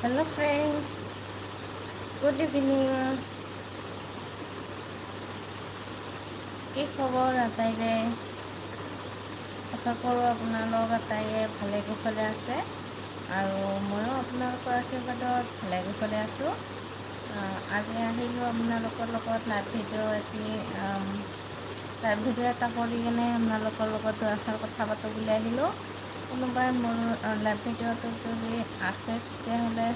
Hello friend, good इभिनिং। কি খবৰ আটাইৰে? আশা কৰোঁ আপোনালোক আটাইয়ে ভালে কুশলে আছে আৰু ময়ো আপোনালোকৰ আশীৰ্বাদত ভালে কুশলে আছোঁ। আজি আহিলোঁ আপোনালোকৰ লগত লাইভ ভিডিঅ' এটা কৰি কিনে আপোনালোকৰ লগত দুআষাৰ কথা পাতোঁ বুলি আহিলোঁ। কোনোবাই মোৰ লাইভ ভিডিঅ'টোত যদি আছে তেতিয়াহ'লে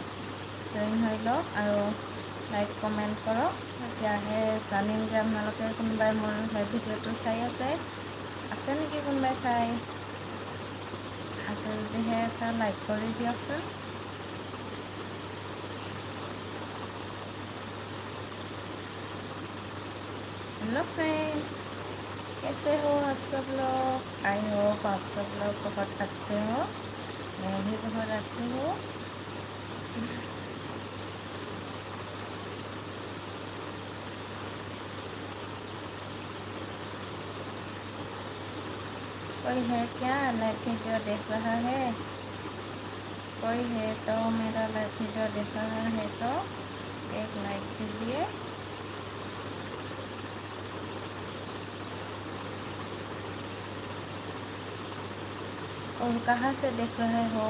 জইন হৈ লওক আৰু লাইক কমেণ্ট কৰক। তেতিয়াহে জানিম যে আপোনালোকে কোনোবাই মোৰ লাইভ ভিডিঅ'টো চাই আছে নেকি? কোনোবাই চাই আছে যদিহে এটা লাইক কৰি দিয়কচোন। हेलो फ्रेंड, कैसे हो आप सब लोग? आई होप आप सब लोग बहुत अच्छे हो। मैं भी बहुत अच्छी हूँ। कोई है क्या लाइव वीडियो देख रहा है? कोई है तो मेरा लाइव वीडियो देख रहा है तो एक लाइक कीजिए। और कहाँ से देख रहे हो?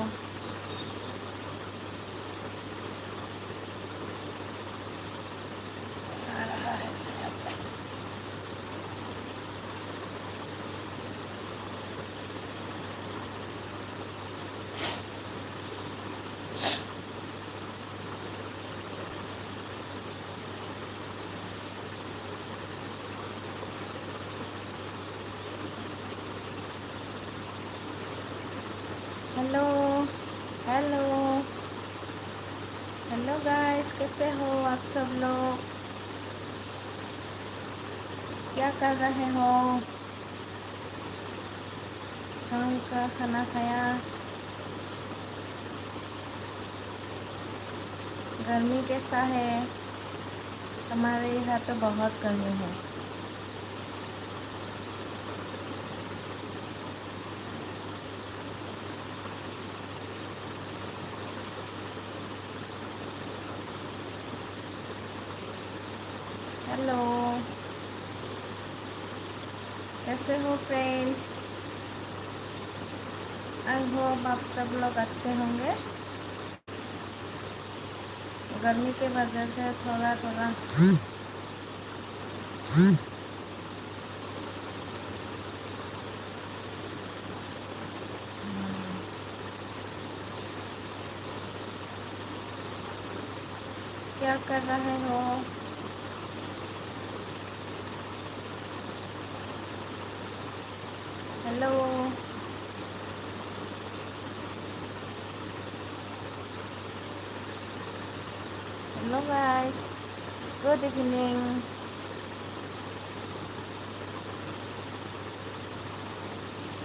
आ रहा है शायद। हेलो हेलो हेलो गाइस, कैसे हो आप सब लोग? क्या कर रहे हो? शाम का खाना खाया? गर्मी कैसा है? हमारे यहाँ तो बहुत गर्मी है। हेलो, कैसे हो फ्रेंड? आई होप आप सब लोग अच्छे होंगे। गर्मी के वजह से थोड़ा थोड़ा क्या कर रहे हो? Hello hello guys, good evening.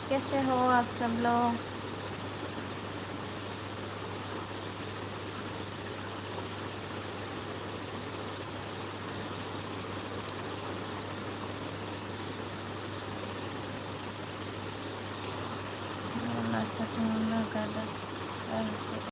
कैसे हो आप सब लोग?